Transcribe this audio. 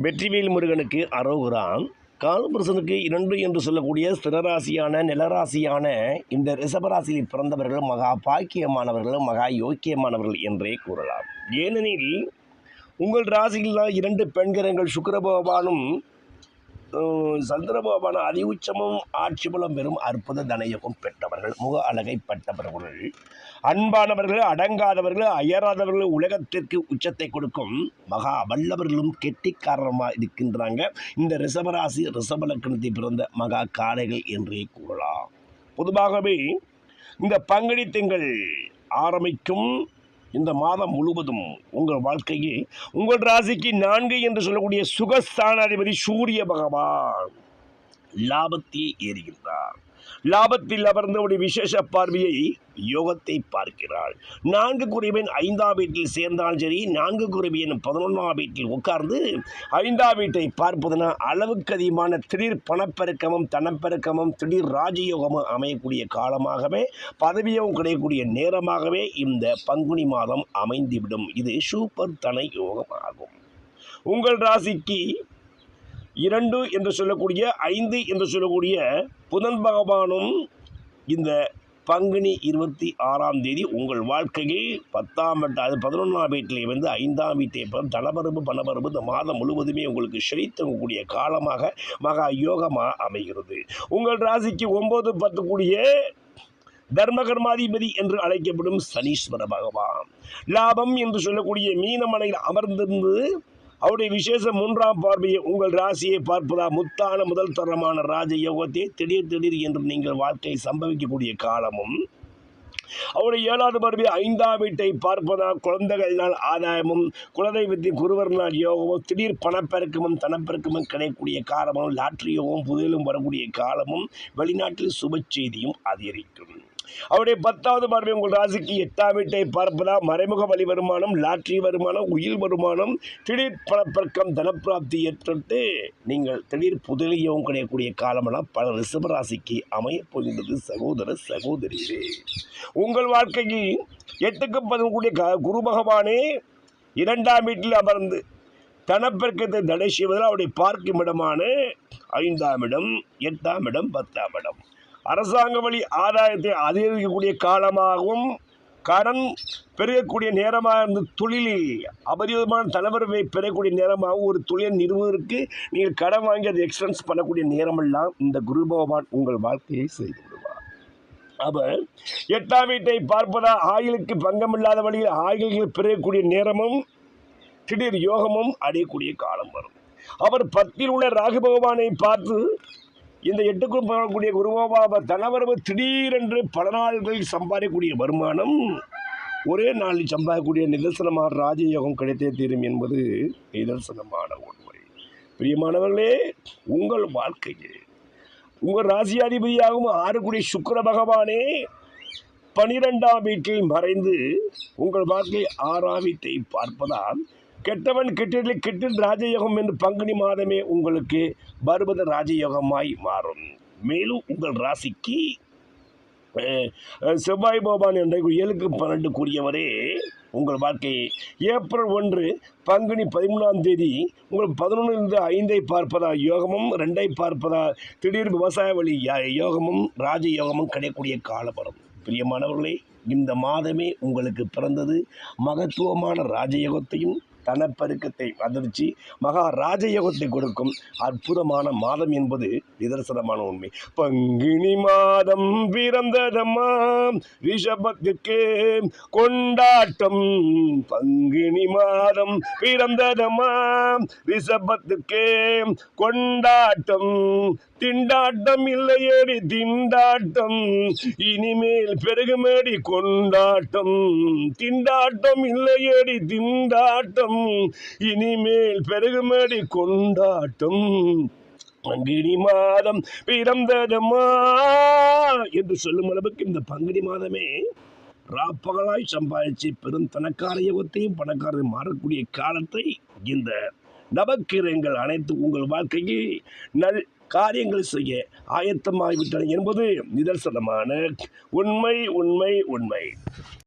வெற்றிவேல் முருகனுக்கு அரோகராம். காலபுருஷனுக்கு 2 என்று சொல்லக்கூடிய ஸ்திரராசியான நிலராசியான இந்த ரிஷபராசியில் பிறந்தவர்கள் மகா பாக்கியமானவர்கள், மகா யோக்கியமானவர்கள் என்றே கூறலாம். ஏனெனில் உங்கள் ராசியில் 2 பெண்கிரகங்கள் சுக்கிர பகவானும் சந்திர பகவான் அதிஉச்சமும் ஆட்சி பலம் பெறும் அற்புத தனயோகம் பெற்றவர்கள், முக அழகை பட்டவர்கள், அன்பானவர்கள், அடங்காதவர்கள், அயராதவர்கள், உலகத்திற்கு உச்சத்தை கொடுக்கும் மகா வல்லவர்களும் கெட்டிக்காரமாக இருக்கின்றாங்க இந்த ரிஷபராசி ரிஷப லக்னத்தை பிறந்த மகா காளைகள் என்றே கூறலாம். பொதுவாகவே இந்த பங்குனி திங்கள் ஆரம்பிக்கும் இந்த மாதம் முழுவதும் உங்கள் வாழ்க்கையில் உங்கள் ராசிக்கு 4 என்று சொல்லக்கூடிய சுகஸ்தானாதிபதி சூரிய பகவான் லாபத்தை ஏறுகின்றார். லாபத்தில் அமர்ந்தவுடைய விசேஷ பார்வையை யோகத்தை பார்க்கிறாள். 4 குறைவன் 5ஆம் வீட்டில் சேர்ந்தாலும் சரி, 4 குறைவன் 11ஆம் வீட்டில் உட்கார்ந்து 5ஆம் வீட்டை பார்ப்பதனால் அளவுக்கு அதிகமான திடீர் பணப்பெருக்கமும் தனப்பெருக்கமும் திடீர் ராஜயோகமும் அமையக்கூடிய காலமாகவே, பதவியும் கிடைக்கக்கூடிய நேரமாகவே இந்த பங்குனி மாதம் அமைந்துவிடும். இது சூப்பர் தன யோகம் ஆகும். உங்கள் ராசிக்கு 2 என்று சொல்லக்கூடிய 5 என்று சொல்லக்கூடிய புதன் பகவானும் இந்த பங்குனி 26ஆம் தேதி உங்கள் வாழ்க்கையில் 10ஆம் வீட்டு, அது 11ஆம் வீட்டிலே 5ஆம் வீட்டை தனபரப்பு பணபரப்பு இந்த மாதம் முழுவதுமே உங்களுக்கு செழித்தக்கூடிய காலமாக மகா யோகமாக அமைகிறது. உங்கள் ராசிக்கு 9, 10 கூடிய தர்மகர்மாதிபதி என்று அழைக்கப்படும் சனீஸ்வர பகவான் லாபம் என்று சொல்லக்கூடிய மீனமனையில் அமர்ந்திருந்து அவருடைய விசேஷ 3ஆம் பார்வையை உங்கள் ராசியை பார்ப்பதா முத்தான முதல் தரமான ராஜயோகத்தை திடீர் என்று நீங்கள் வாழ்க்கையில் சம்பவிக்கக்கூடிய காலமும், அவருடைய 7வது பார்வை 5ஆம் வீட்டை பார்ப்பதால் குழந்தைகளினால் ஆதாயமும், குலதெய்வத்தின் குருவரனால் யோகமும், திடீர் பணப்பெருக்கமும் தனப்பெருக்கமும் கிடைக்கக்கூடிய காலமும், லாட்ரி யோகமும் புதிலும் வரக்கூடிய காலமும், வெளிநாட்டில் சுப செய்தியும் அதிகரிக்கும். அவருடைய 10வது பார்வை உங்கள் ராசிக்கு 8ஆம் வீட்டை பார்ப்பதால் மறைமுக வழி வருமானம், லாட்ரி வருமானம், உயில் வருமானம், திடீர் பணப்பெருக்கம் தனப்பிராப்தி ஏற்பட்டு நீங்கள் திடீர் புதிலையும் கிடைக்கக்கூடிய காலமெல்லாம் பல ரிஷபராசிக்கு அமையப் போகின்றது. சகோதர சகோதரிகளே, உங்கள் வாழ்க்கையில் 8க்கு 10 கூடிய குரு பகவானே 2ஆம் வீட்டில் அமர்ந்து தனப்பெருக்கத்தை தடை செய்வதால் அவருடைய பார்க்கும் இடமான 5ஆம் இடம், 8ஆம் இடம், 10ஆம் இடம் அரசாங்க வழி ஆதாயத்தை அதிகரிக்கக்கூடிய காலமாகவும், கடன் பெருகக்கூடிய நேரமாக இருந்து தொழிலில் அபரிதமான தலைவரவை பெறக்கூடிய நேரமாகவும், ஒரு தொழில் நிறுவனருக்கு நீங்கள் கடன் வாங்கி அதை எக்ஸ்பென்ஸ் பண்ணக்கூடிய நேரமெல்லாம் இந்த குரு பகவான் உங்கள் வாழ்க்கையை செய்து விடுவார். அவர் 8ஆம் வீட்டை பார்ப்பதா ஆயுளுக்கு பங்கமில்லாத வழியில் ஆயுள்கள் பெறக்கூடிய நேரமும் திடீர் யோகமும் அடையக்கூடிய காலம் வரும். அவர் 10இல் உள்ள ராகு பகவானை பார்த்து இந்த 8க்கும் போகக்கூடிய குருபாபா தனவரவு திடீரென்று பல நாள்களில் சம்பாதிக்கக்கூடிய வருமானம், ஒரே நாளில் சம்பாதிக்கக்கூடிய நிதர்சனமான ராஜயோகம் கிடைத்தே தீரும் என்பது நிதர்சனமான உண்மை. பிரியமானவர்களே, உங்கள் வாழ்க்கையில் உங்கள் ராசியாதிபதியாகவும் 6 கூடிய சுக்கிர பகவானே 12ஆம் வீட்டில் மறைந்து உங்கள் வாழ்க்கை 6ஆம் வீட்டை பார்ப்பதால் கெட்டவன் கெட்டில் கெட்டில் ராஜயோகம் என்று பங்குனி மாதமே உங்களுக்கு வருவது ராஜயோகமாய் மாறும். மேலும் உங்கள் ராசிக்கு செவ்வாய் பகவான் என்ற 7க்கு 12 கூறியவரே உங்கள் வாழ்க்கையை ஏப்ரல் 1 பங்குனி 13ஆம் தேதி உங்கள் 11லிருந்து 5ஐ பார்ப்பதா யோகமும், 2ஐ பார்ப்பதா திடீர் விவசாய வழி யோகமும் ராஜயோகமும் கிடைக்கக்கூடிய காலம் வரும். பிரியமானவர்களே, இந்த மாதமே உங்களுக்கு பிறந்தது மகத்துவமான ராஜயோகத்தையும் தனப்பெருக்கத்தை அதிர்ச்சி மகா ராஜயோகத்தை கொடுக்கும் அற்புதமான மாதம் என்பது நிதர்சனமான உண்மை. பங்குனி மாதம் பிறந்ததம்மா ரிஷபத்துக்கு கொண்டாட்டம், பங்குனி மாதம் பிறந்ததம்மா ரிஷபத்துக்கு கொண்டாட்டம், திண்டாட்டம் இல்லையேடி திண்டாட்டம், இனிமேல் பெருகுமேடி கொண்டாட்டம், திண்டாட்டம் இல்லையேடி திண்டாட்டம், இனிமேல் பெருகுமடி கொண்டாட்டம், பங்குனி மாதம் பிறந்ததம்மா என்று சொல்லும் அளவுக்கு இந்த பங்குனி மாதமே ராப்பகலாய் சம்பாதிச்சு பெரும் தனக்கார யோகத்தையும் பணக்காரத்தையும் மாறக்கூடிய காலத்தை இந்த நவக்கிரகங்கள் அனைத்து உங்கள் வாழ்க்கையில் நல் காரியங்கள் செய்ய ஆயத்தமாகிவிட்டன என்பது நிதர்சனமான உண்மை.